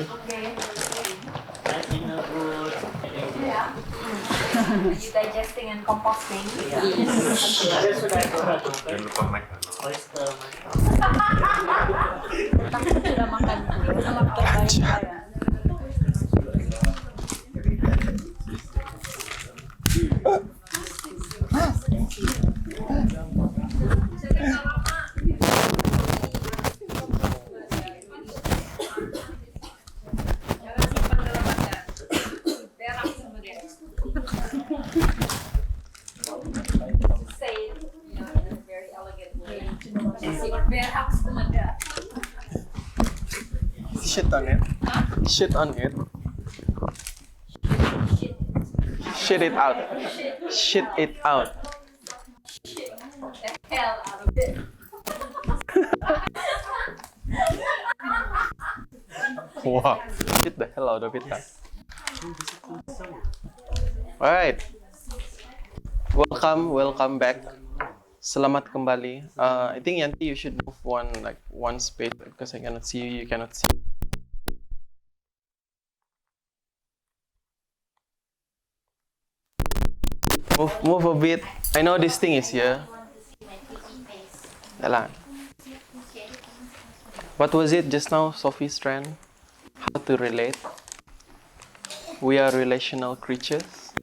Okay. Yeah. You digesting and composting? Jangan lupa mic. Sudah makan dulu sama terbaik saya. Shit on it. Shit on it. Shit it out. Shit it out. Shit the hell out of it. Wow. Shit the hell out of it. Alright. Welcome back. Selamat kembali. I think Yanti, you should move one space because I cannot see you. You cannot see. Move a bit. I know this thing is here. Yalah. What was it just now, Sophie's trend? How to relate? We are relational creatures.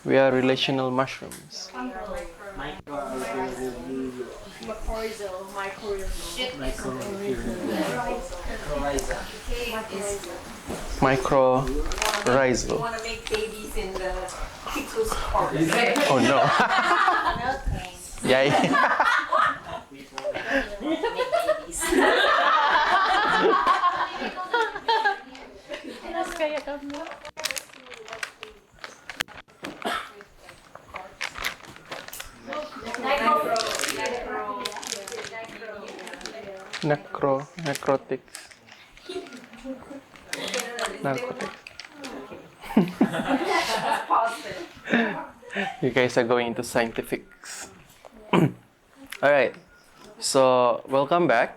We are relational mushrooms. Mycorrhizal. You want to make babies in the ecosphere. Oh no. Yay. Kayak kamu. Necrotics. Narcotics. You guys are going into scientifics. Alright, so welcome back.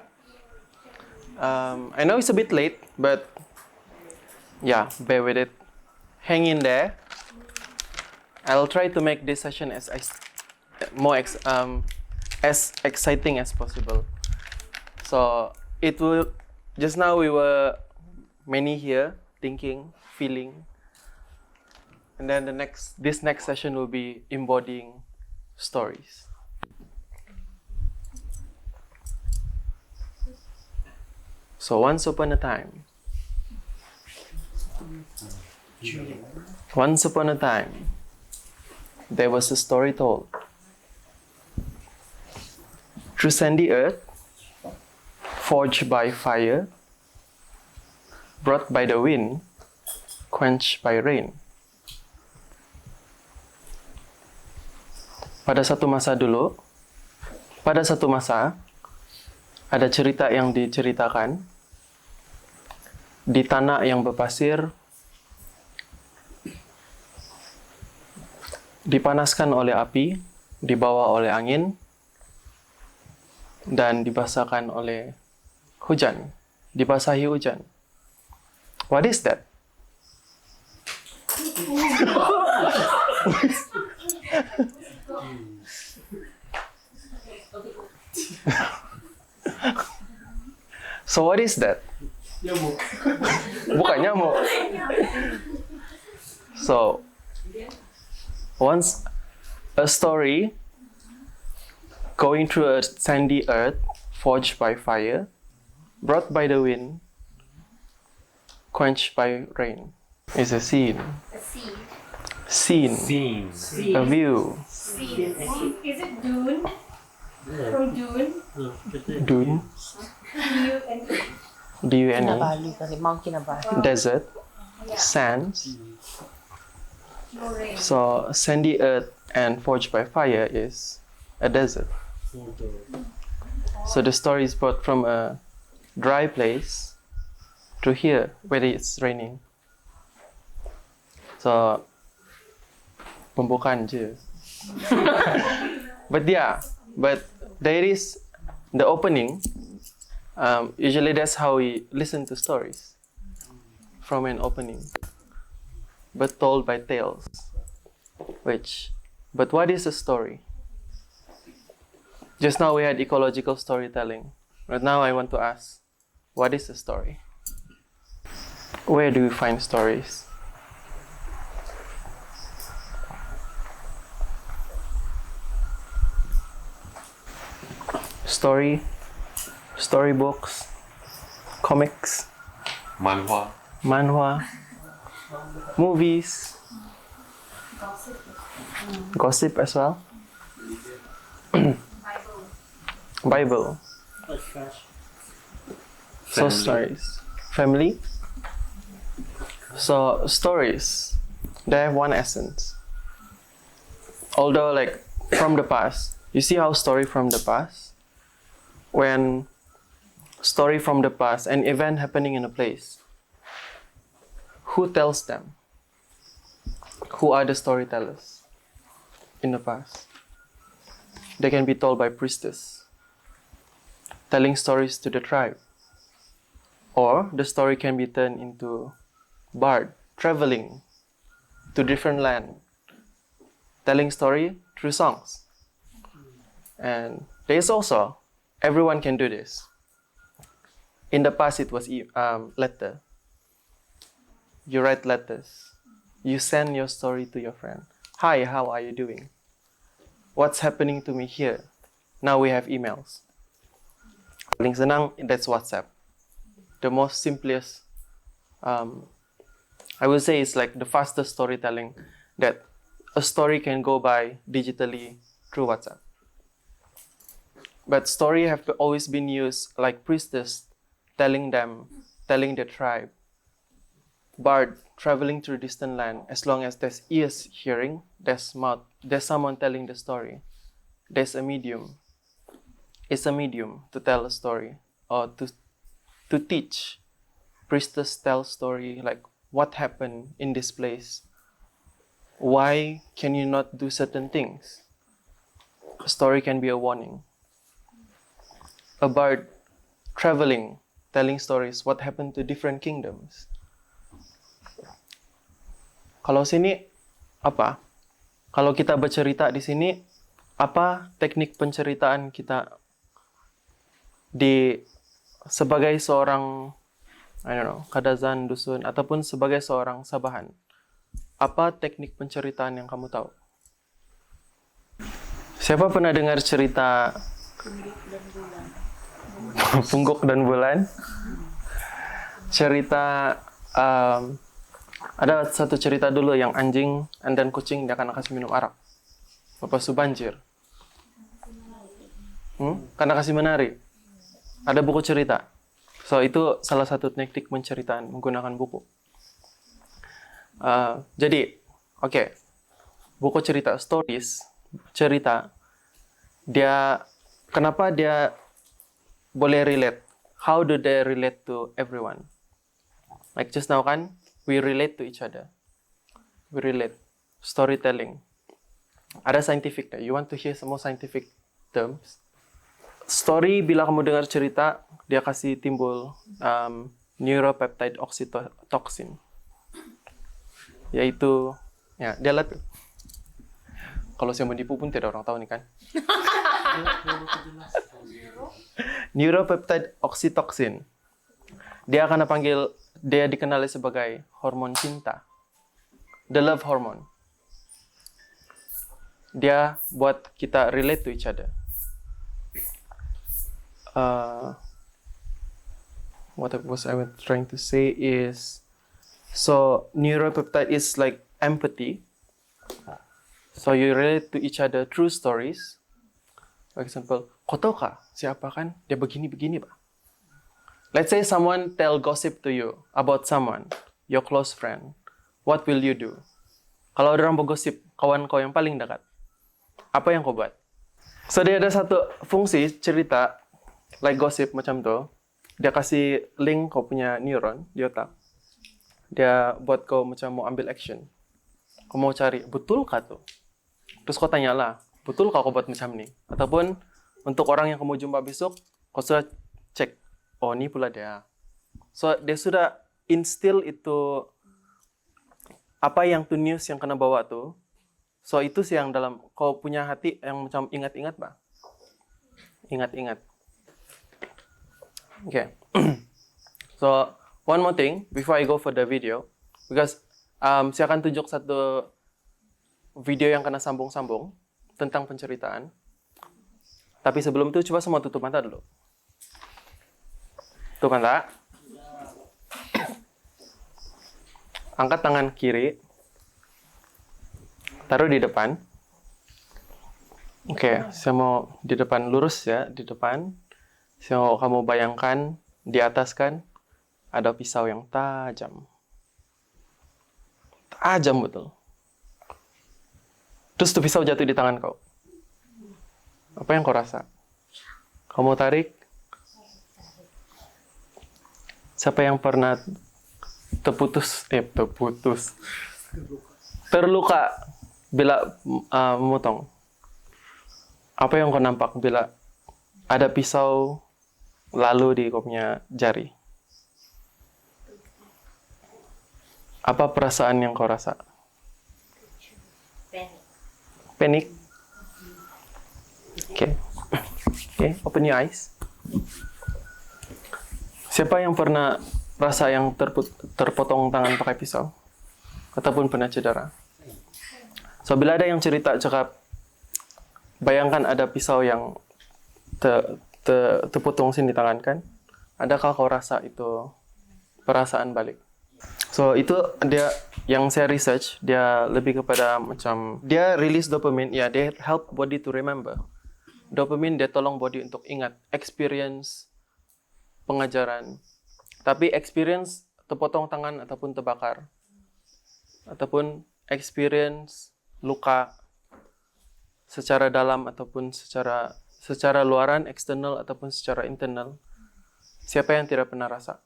I know it's a bit late, but yeah, bear with it. Hang in there. I'll try to make this session as exciting as possible. So it will. Just now we were many here thinking, feeling, and then this next session will be embodying stories. So once upon a time, there was a story told. Through sandy earth, forged by fire, brought by the wind, quenched by rain. Pada satu masa, ada cerita yang diceritakan di tanah yang berpasir, dipanaskan oleh api, dibawa oleh angin, dan dibasahkan oleh hujan, dibasahi hujan. What is that? So what is that? Nyamuk. Bukan nyamuk. So once a story going through a sandy earth, forged by fire, brought by the wind, quenched by rain, is a scene. A seed. Scene. A view. Seed. Is it dune? From dune? Dune. D-U-N-E. Desert. Sands. So sandy earth and forged by fire is a desert. So the story is brought from a dry place to here where it's raining. So pembukaan je. But there is the opening. Usually that's how we listen to stories from an opening, but told by tales. But what is a story? Just now we had ecological storytelling. Right now I want to ask, what is a story? Where do you find stories? Storybooks, comics, manhwa, movies, gossip as well. Bible. So stories. Family. So stories, they have one essence. Although like from the past, you see how story from the past, when story from the past, an event happening in a place, who tells them? Who are the storytellers in the past? They can be told by priestess, telling stories to the tribe. Or the story can be turned into bard, traveling to different land, telling story through songs. And there is also, everyone can do this. In the past it was letter. You write letters. You send your story to your friend. Hi, how are you doing? What's happening to me here? Now we have emails. Paling senang, that's WhatsApp. The most simplest, I would say it's like the fastest storytelling that a story can go by digitally through WhatsApp. But story have always been used like priestess telling the tribe, bard traveling through distant land. As long as there's ears hearing, there's mouth, there's someone telling the story. There's a medium. It's a medium to tell a story or to teach. Priestess tell story like what happened in this place. Why can you not do certain things? A story can be a warning. A bard traveling, telling stories what happened to different kingdoms. Kalau sini apa? Kalau kita bercerita di sini, apa teknik penceritaan kita sebagai seorang, I don't know, kadazan, dusun, ataupun sebagai seorang sabahan? Apa teknik penceritaan yang kamu tahu? Siapa pernah dengar cerita Pungguk dan Bulan? Cerita ada satu cerita dulu yang anjing dan kucing dia akan kasih minum arak. Lepas itu banjir. Karena kasih menari. Ada buku cerita. So itu salah satu teknik penceritaan menggunakan buku. Jadi, oke. Buku cerita, stories, cerita. Kenapa dia boleh relate? How do they relate to everyone? Like just now kan, we relate to each other. We relate. Storytelling. Ada scientific. You want to hear some more scientific terms? Story, bila kamu dengar cerita, dia kasih timbul neuropeptide oxytocin. Yaitu, ya, dia lihat. Kalau saya menipu pun tidak orang tahu nih kan. Neuropeptide oxytocin. Dia dikenali sebagai hormon cinta. The love hormone. Dia buat kita relate to each other. What was I trying to say is, so neuropeptide is like empathy. So you relate to each other through stories. For example, kau tahu kah siapa kan dia begini-begini pak? Let's say someone tell gossip to you about someone, your close friend. What will you do? Kalau ada orang bergosip, kawan kau yang paling dekat, apa yang kau buat? So dia ada satu fungsi cerita, like gossip macam tu. Dia kasih link kau punya neuron di otak. Dia buat kau macam mau ambil action. Kau mau cari, betul kah tu? Terus kau tanyalah, betul kah kau buat macam ni? Ataupun untuk orang yang kamu jumpa besok, kau sudah cek, oh ini pula dia. So dia sudah instill itu apa yang tuh news yang kena bawa tuh. So itu sih yang dalam kau punya hati yang macam ingat-ingat bah. Ingat-ingat. Okay. So one more thing before I go for the video, because saya akan tunjuk satu video yang kena sambung-sambung tentang penceritaan. Tapi sebelum itu coba semua tutup mata dulu. Tutup mata. Angkat tangan kiri. Taruh di depan. Oke, saya mau di depan lurus ya, di depan. Saya mau kamu bayangkan di atas kan ada pisau yang tajam. Tajam betul. Terus tuh pisau jatuh di tangan kau. Apa yang kau rasa? Kamu tarik. Siapa yang pernah terluka bila memotong? Apa yang kau nampak bila ada pisau lalu di kau punya jari? Apa perasaan yang kau rasa? Panik. Okay. Okay, open your eyes. Siapa yang pernah rasa yang terpotong tangan pakai pisau? Ataupun pernah cedera? So, bila ada yang cerita cakap, bayangkan ada pisau yang terpotong sini di tangan kan? Adakah kau rasa itu perasaan balik? So, itu dia yang saya research, dia lebih kepada macam, dia release dopamine, ya, dia help body to remember. Dopamine, dia tolong body untuk ingat, experience pengajaran. Tapi experience terpotong tangan ataupun terbakar. Ataupun experience luka secara dalam ataupun secara luaran, eksternal ataupun secara internal. Siapa yang tidak pernah rasa?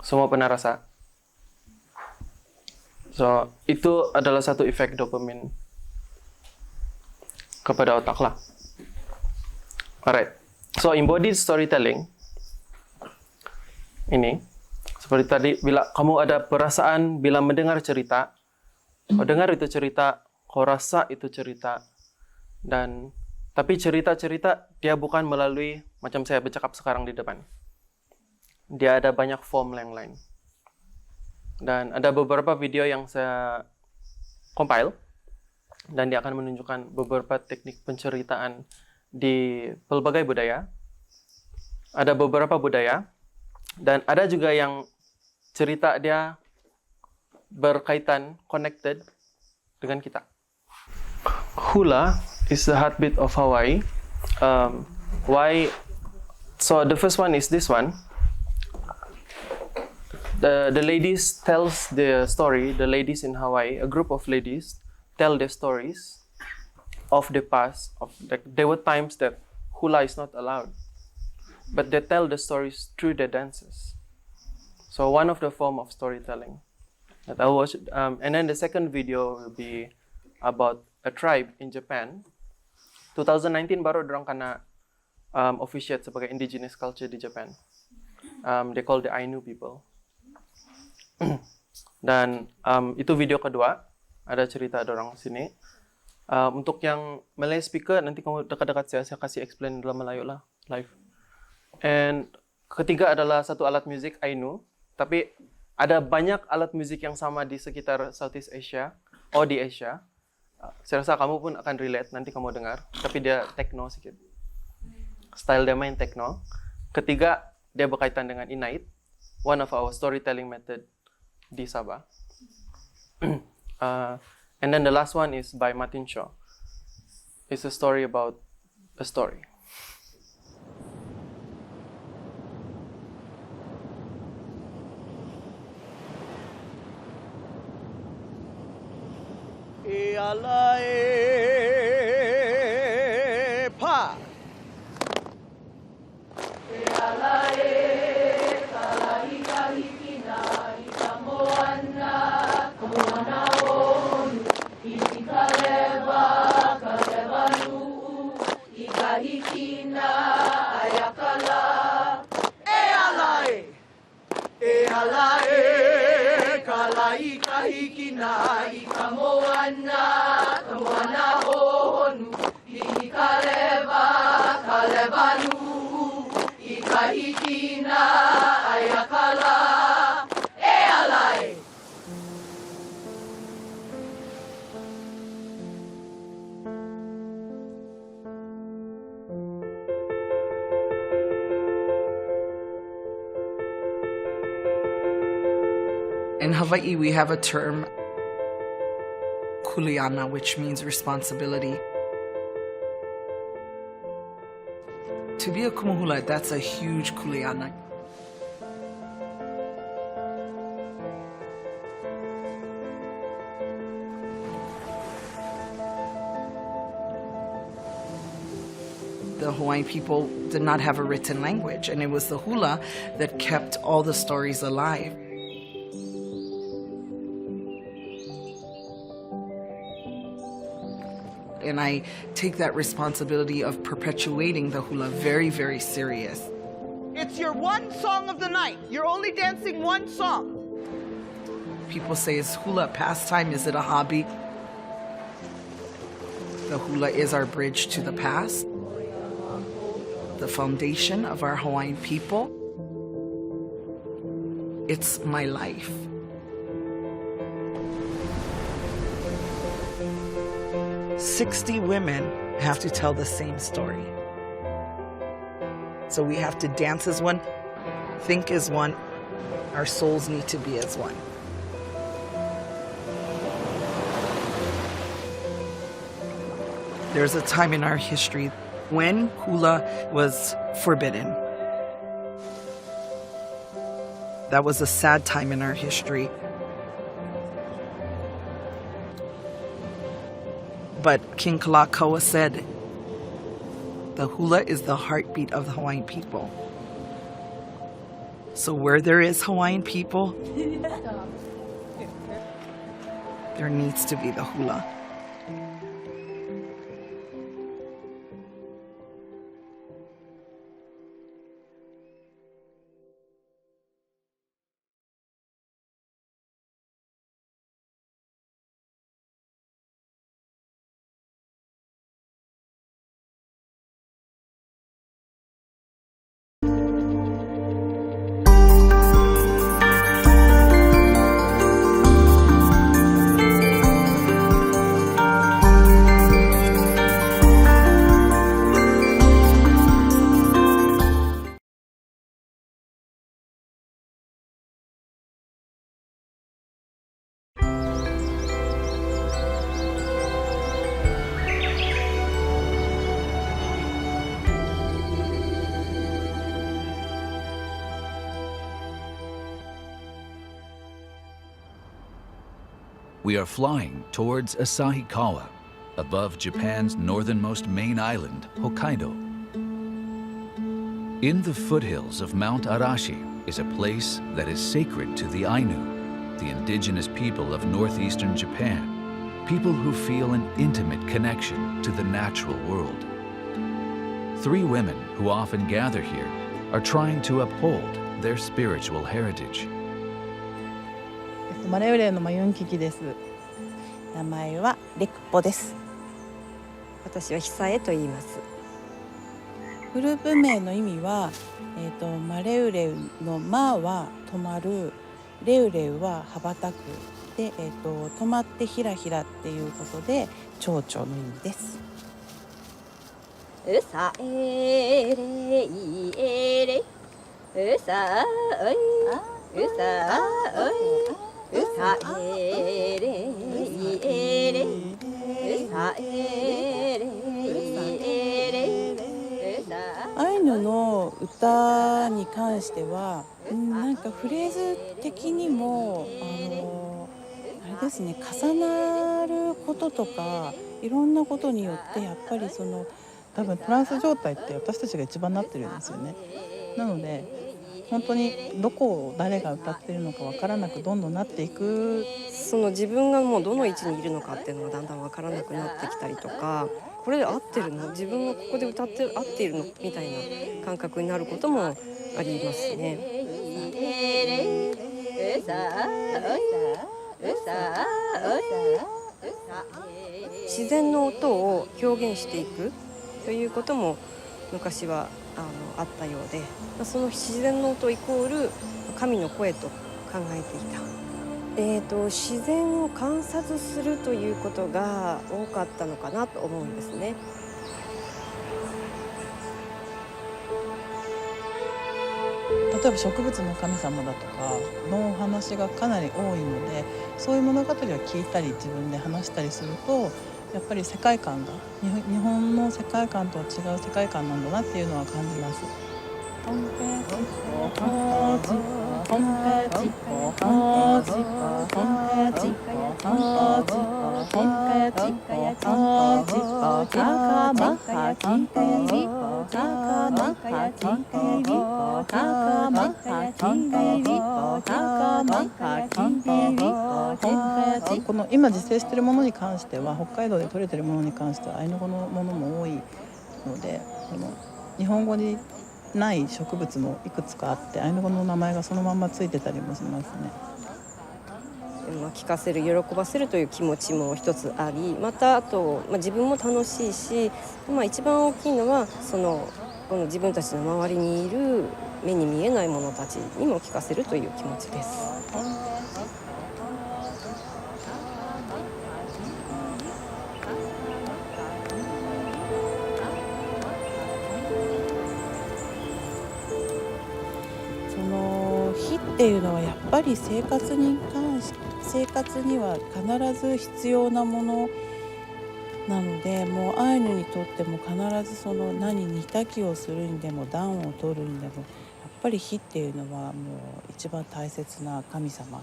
Semua pernah rasa. So, itu adalah satu efek dopamine kepada otak lah. Alright. So, embodied storytelling ini, seperti tadi, bila kamu ada perasaan, bila mendengar cerita, kau dengar itu cerita, kau rasa itu cerita, dan tapi cerita-cerita dia bukan melalui, macam saya bercakap sekarang di depan. Dia ada banyak form yang lain. Dan ada beberapa video yang saya compile, dan dia akan menunjukkan beberapa teknik penceritaan di pelbagai budaya. Ada beberapa budaya, dan ada juga yang cerita dia berkaitan, connected dengan kita. Hula is the heartbeat of Hawaii. Why? So the first one is this one. The ladies tells their story. The ladies in Hawaii, a group of ladies, tell their stories of the past. There were times that hula is not allowed, but they tell the stories through their dances. So one of the form of storytelling that I watched, and then the second video will be about a tribe in Japan. 2019 baru dorang kena officiate sebagai indigenous culture di Japan. They call the Ainu people. Dan itu video kedua, ada cerita dorang sini. Untuk yang Malay speaker, nanti kamu dekat-dekat saya kasih explain dalam Melayu lah, live. And ketiga adalah satu alat musik Ainu, tapi ada banyak alat musik yang sama di sekitar Southeast Asia, atau di Asia. Saya rasa kamu pun akan relate, nanti kamu dengar, tapi dia techno sedikit. Style dia main techno. Ketiga, dia berkaitan dengan innate, one of our storytelling method di Sabah. And then the last one is by Martin Shaw. It's a story about a story. Ikahikina In Hawaii, we have a term, kuleana, which means responsibility. To be a kumuhula, that's a huge kuleana. The Hawaiian people did not have a written language, and it was the hula that kept all the stories alive. And I take that responsibility of perpetuating the hula very, very serious. It's your one song of the night. You're only dancing one song. People say, is hula a pastime? Is it a hobby? The hula is our bridge to the past, the foundation of our Hawaiian people. It's my life. "60 women have to tell the same story. So we have to dance as one, think as one, our souls need to be as one." There's a time in our history when hula was forbidden. That was a sad time in our history. But King Kalakaua said, the hula is the heartbeat of the Hawaiian people. So where there is Hawaiian people, there needs to be the hula. We are flying towards Asahikawa, above Japan's northernmost main island, Hokkaido. In the foothills of Mount Arashi is a place that is sacred to the Ainu, the indigenous people of northeastern Japan, people who feel an intimate connection to the natural world. 3 women who often gather here are trying to uphold their spiritual heritage. マレウレのマユンキキです。名前はレクポです。私はヒサエと言います。グループ名の意味は、マレウレのマは止まる、レウレウは羽ばたくで、止まってひらひらっていうことで蝶々の意味です。うさえれいえれうさおいうさおいうさえれいえれうさえれいえれアイヌの歌に関してはなんかフレーズ的にもあれですね、重なることとかいろんなことによってやっぱりその多分トランス状態って私たちが一番なってるんですよね。なので本当にどこを誰が歌ってるのか分からなくどんどんなっていく、その自分がもうどの位置にいるのかっていうのがだんだん分からなくなってきたりとか、これで合ってるの、自分がここで歌って合っているのみたいな感覚になることもありますね。う自然の音を表現していくということも昔はあったようで、その自然の音イコール神の声と考えていた。自然を観察するということが多かったのかなと思うんですね。例えば植物の神様だとかのお話がかなり多いので、そういう物語を聞いたり自分で話したりすると、やっぱり世界観が日本の世界観とは違う世界観なんだなっていうのは感じます。この今自生しているものに関しては、北海道で採れているものに関してはアイヌ語のものも多いので、日本語にない植物もいくつかあって、アイヌ語の名前がそのまんまついてたりもしますね。聞かせる、喜ばせるという気持ちも一つあり、またあと、自分も楽しいし、一番大きいのはこの自分たちの周りにいる目に見えないものたちにも聞かせるという気持ちです。火っていうのはやっぱり生活には必ず必要なものなので、もうアイヌにとっても必ず煮炊きをするにでも暖を取るにでも、やっぱり火っていうのはもう一番大切な神様。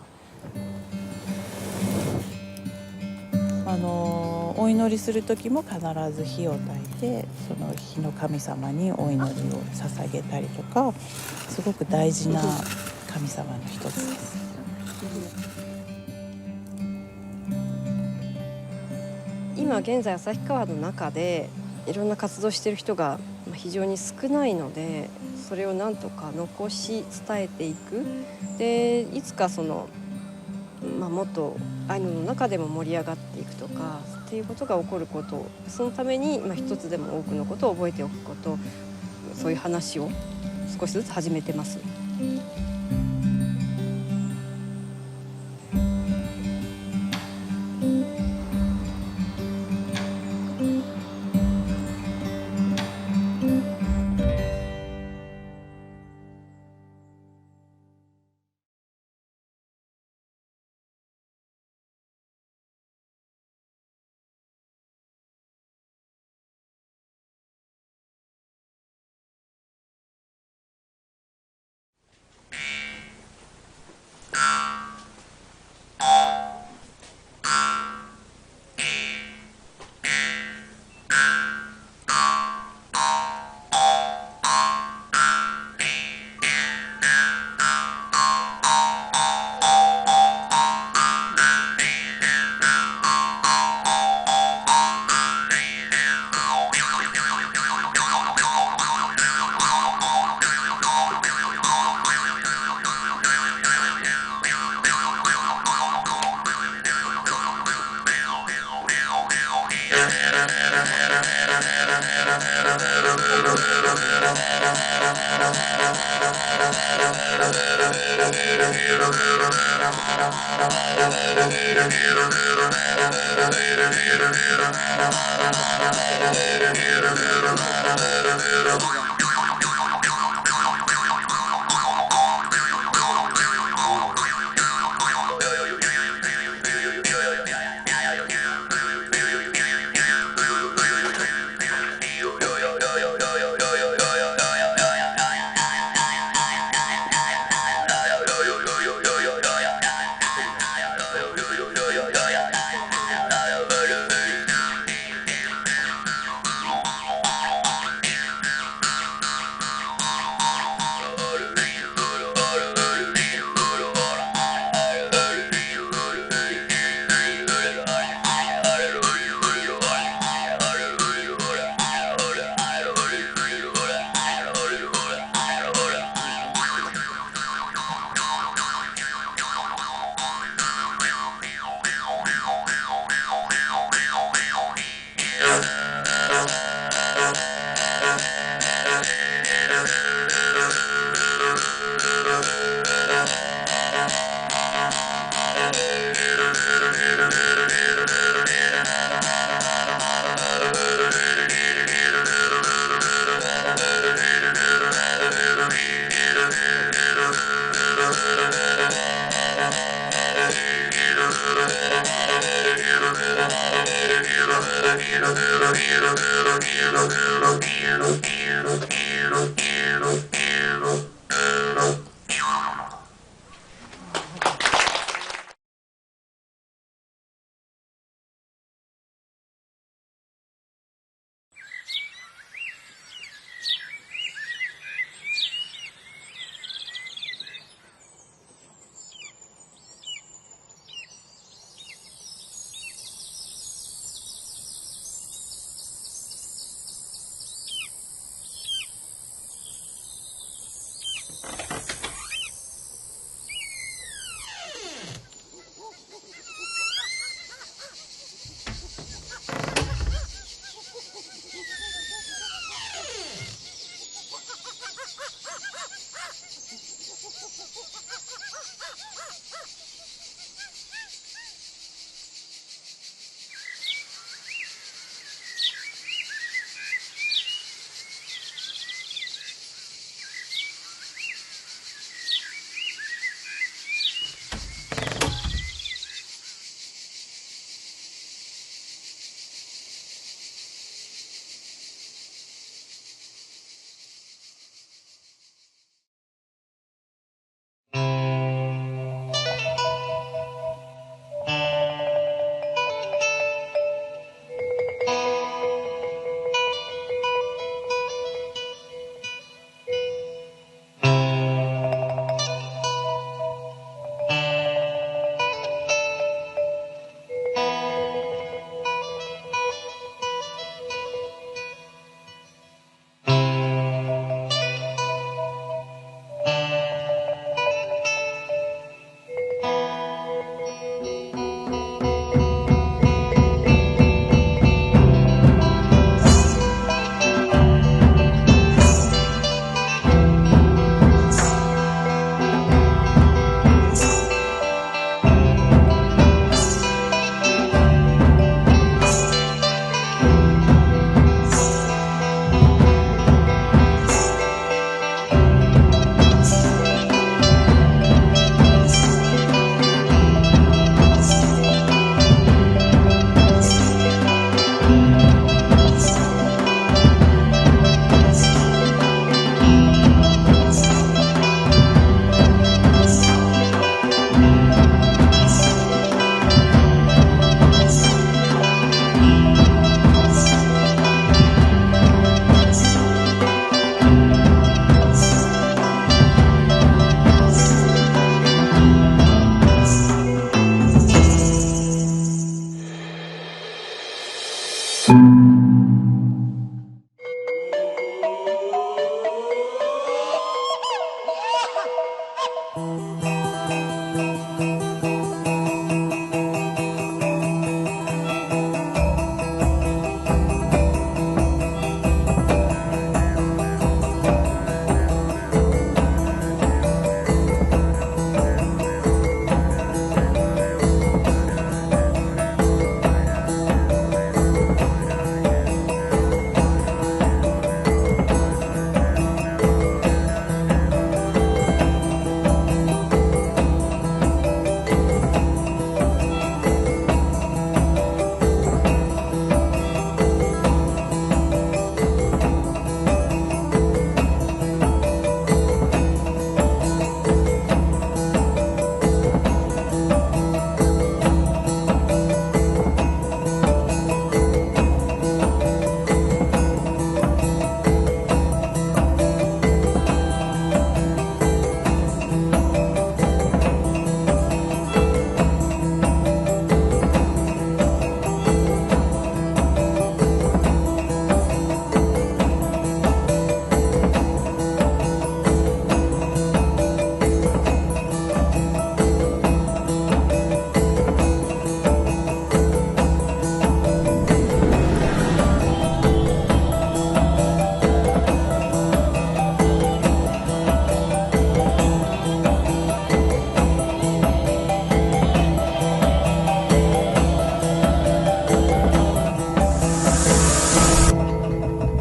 お祈りする時も必ず火を焚いて、その火の神様にお祈りを捧げたりとか、すごく大事な神様の一つです。今現在旭川の中でいろんな活動している人が非常に少ないので、それをなんとか残し伝えていく。でいつかもっとアイヌの中でも盛り上がっていくとかっていうことが起こること、そのために一つでも多くのことを覚えておくこと、そういう話を少しずつ始めてます。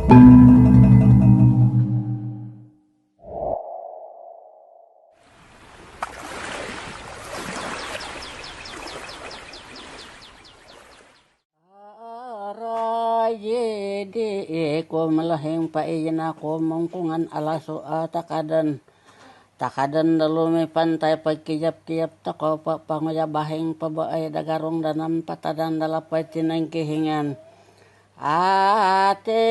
Ko malahing paiyan ako mongkungan alaso takadan dalumi pantai pagkiyap-kiyap tako panguyabahing pabaay dagarong danam patadan dalapay tinang kihingan ate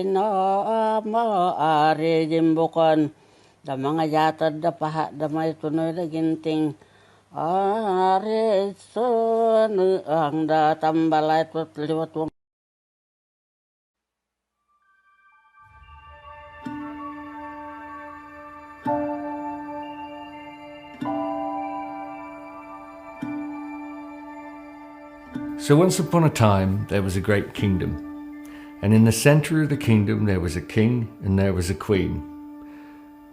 no mo ari jimbukan da mga yatad da paha da may tunoy da ginting ari sun ang da tambalay liwat wong. So once upon a time, there was a great kingdom. And in the center of the kingdom, there was a king and there was a queen.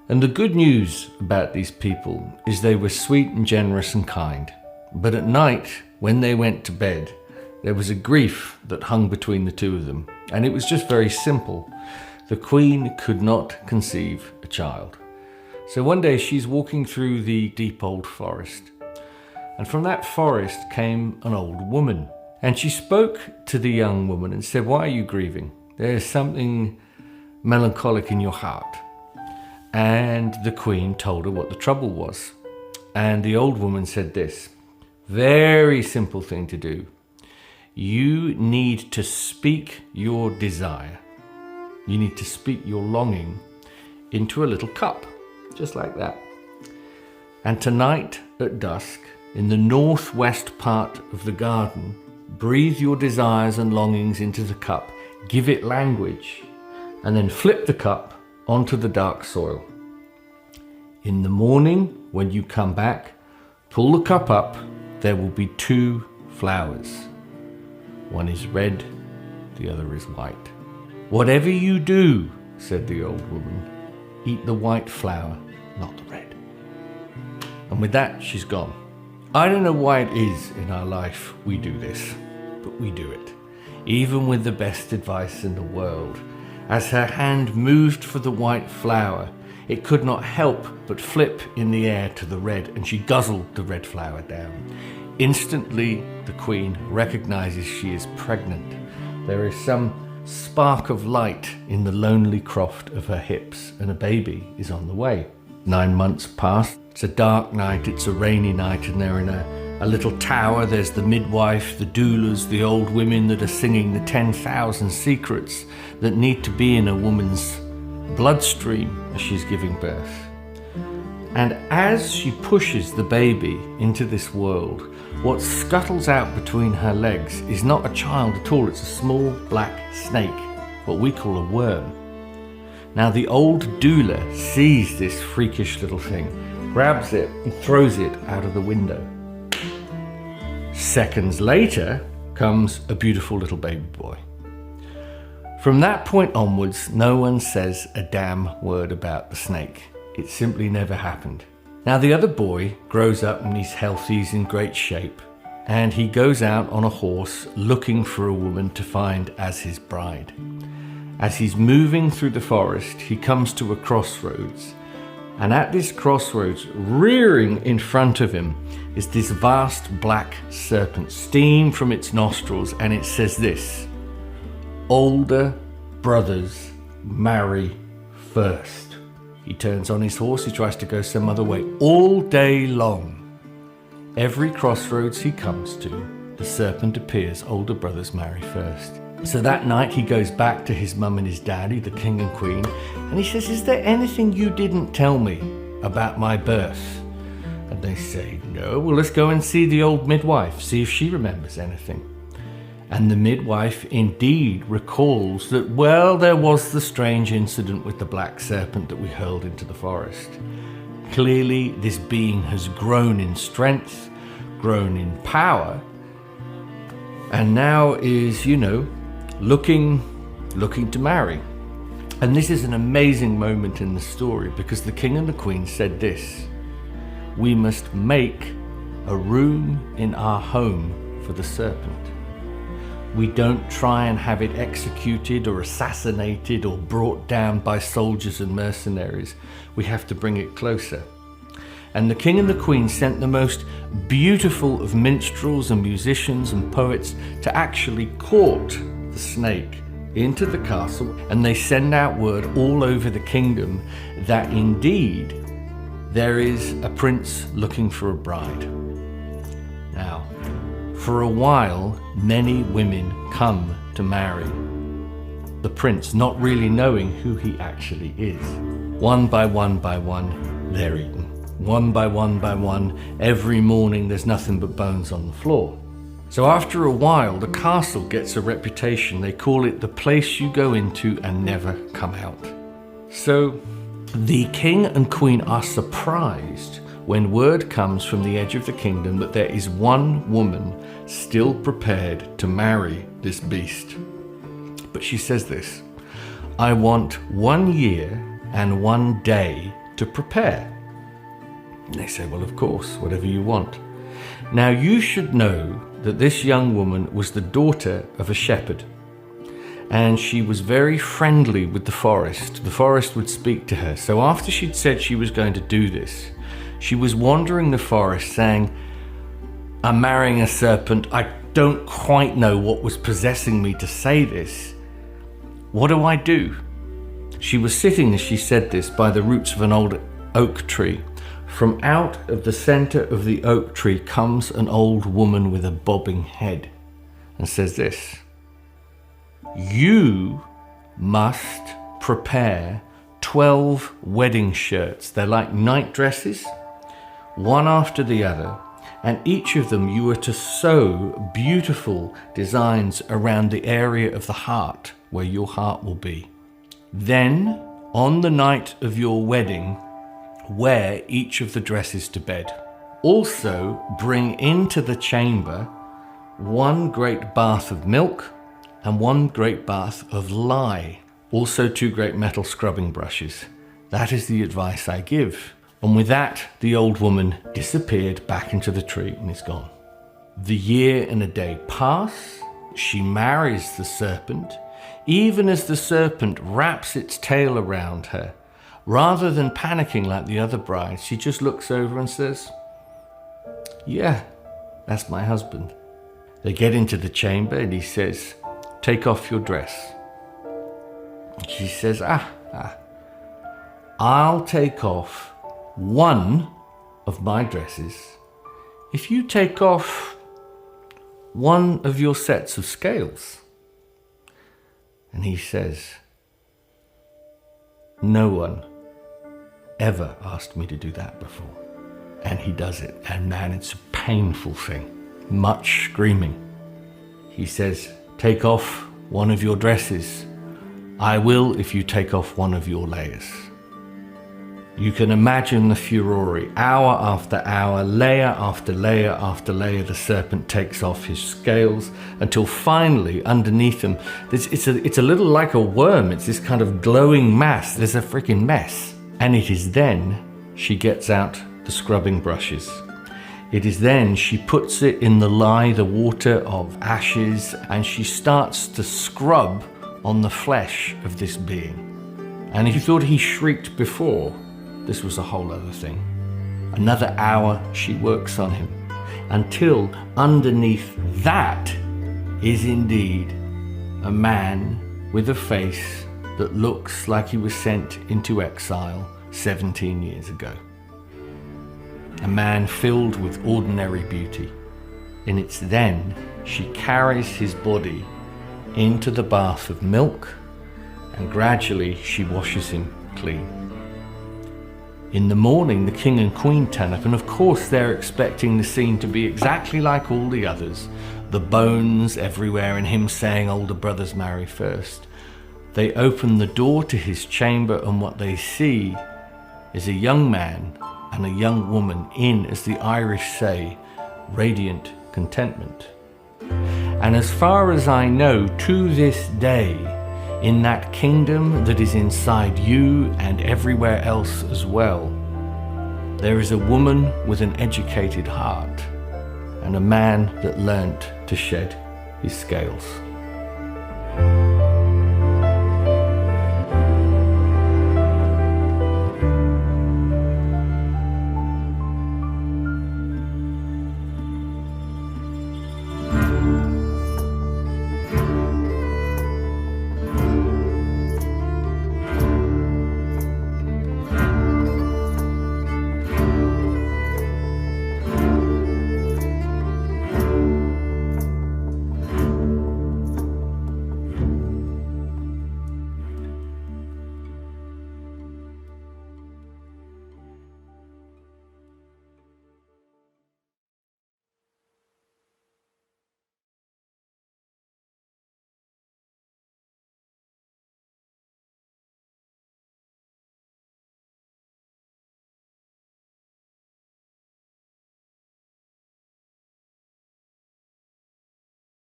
And the good news about these people is they were sweet and generous and kind. But at night, when they went to bed, there was a grief that hung between the two of them. And it was just very simple. The queen could not conceive a child. So one day she's walking through the deep old forest. And from that forest came an old woman. And she spoke to the young woman and said, "Why are you grieving? There's something melancholic in your heart." And the queen told her what the trouble was. And the old woman said this, very simple thing to do. You need to speak your desire. You need to speak your longing into a little cup, just like that. And tonight at dusk, in the northwest part of the garden, breathe your desires and longings into the cup, give it language, and then flip the cup onto the dark soil. In the morning, when you come back, pull the cup up, there will be 2 flowers. One is red, the other is white. Whatever you do, said the old woman, eat the white flower, not the red. And with that, she's gone. I don't know why it is in our life we do this, but we do it, even with the best advice in the world. As her hand moved for the white flower, it could not help but flip in the air to the red, and she guzzled the red flower down. Instantly, the queen recognizes she is pregnant. There is some spark of light in the lonely croft of her hips, and a baby is on the way. 9 months pass. It's a dark night, it's a rainy night, and they're in a little tower. There's the midwife, the doulas, the old women that are singing the 10,000 secrets that need to be in a woman's bloodstream as she's giving birth. And as she pushes the baby into this world, what scuttles out between her legs is not a child at all, it's a small black snake, what we call a worm. Now the old doula sees this freakish little thing, grabs it and throws it out of the window. Seconds later comes a beautiful little baby boy. From that point onwards, no one says a damn word about the snake. It simply never happened. Now the other boy grows up and he's healthy, he's in great shape, and he goes out on a horse looking for a woman to find as his bride. As he's moving through the forest, he comes to a crossroads. And at this crossroads, rearing in front of him, is this vast black serpent, steam from its nostrils, and it says this: older brothers marry first. He turns on his horse, he tries to go some other way. All day long, every crossroads he comes to, the serpent appears, older brothers marry first. So that night he goes back to his mum and his daddy, the king and queen, and he says, "Is there anything you didn't tell me about my birth?" And they say, "No." "Well, let's go and see the old midwife, see if she remembers anything." And the midwife indeed recalls that, well, there was the strange incident with the black serpent that we hurled into the forest. Clearly, this being has grown in strength, grown in power, and now is, looking to marry. And this is an amazing moment in the story, because the king and the queen said this: "We must make a room in our home for the serpent. We don't try and have it executed or assassinated or brought down by soldiers and mercenaries. We have to bring it closer. And the king and the queen sent the most beautiful of minstrels and musicians and poets to actually court the snake into the castle, and they send out word all over the kingdom that indeed there is a prince looking for a bride. Now, for a while, many women come to marry the prince, not really knowing who he actually is. One by one, they're eaten. One by one, every morning there's nothing but bones on the floor. So after a while, the castle gets a reputation. They call it the place you go into and never come out. So the king and queen are surprised when word comes from the edge of the kingdom that there is one woman still prepared to marry this beast. But she says this: I want 1 year and 1 day to prepare. And they say, well, of course, whatever you want. Now you should know that this young woman was the daughter of a shepherd, and she was very friendly with the forest. The forest would speak to her. So after she'd said she was going to do this, she was wandering the forest saying, I'm marrying a serpent. I don't quite know what was possessing me to say this. What do I do? She was sitting, as she said this, by the roots of an old oak tree. From out of the center of the oak tree comes an old woman with a bobbing head and says this: you must prepare 12 wedding shirts. They're like night dresses, one after the other, and each of them you are to sew beautiful designs around the area of the heart where your heart will be. Then, on the night of your wedding, wear each of the dresses to bed. Also, bring into the chamber 1 great bath of milk and 1 great bath of lye. Also 2 great metal scrubbing brushes. That is the advice I give. And with that, the old woman disappeared back into the tree and is gone. The year and a day pass. She marries the serpent. Even as the serpent wraps its tail around her, rather than panicking like the other brides, she just looks over and says, yeah, that's my husband. They get into the chamber and he says, take off your dress. And she says, I'll take off 1 of my dresses if you take off 1 of your sets of scales. And he says, no one ever asked me to do that before. And he does it. And man, it's a painful thing. Much screaming. He says, take off 1 of your dresses. I will if you take off 1 of your layers. You can imagine the furore. Hour after hour, layer after layer after layer, the serpent takes off his scales until finally underneath him, it's a little like a worm. It's this kind of glowing mass. There's a freaking mess. And it is then she gets out the scrubbing brushes. It is then she puts it in the lye, the water of ashes, and she starts to scrub on the flesh of this being. And if you thought he shrieked before, this was a whole other thing. Another hour she works on him until underneath that is indeed a man with a face that looks like he was sent into exile 17 years ago. A man filled with ordinary beauty. And it's then she carries his body into the bath of milk, and gradually she washes him clean. In the morning, the king and queen turn up, and of course they're expecting the scene to be exactly like all the others. The bones everywhere and him saying older brothers marry first. They open the door to his chamber, and what they see is a young man and a young woman in, as the Irish say, radiant contentment. And as far as I know, to this day, in that kingdom that is inside you and everywhere else as well, there is a woman with an educated heart and a man that learnt to shed his scales.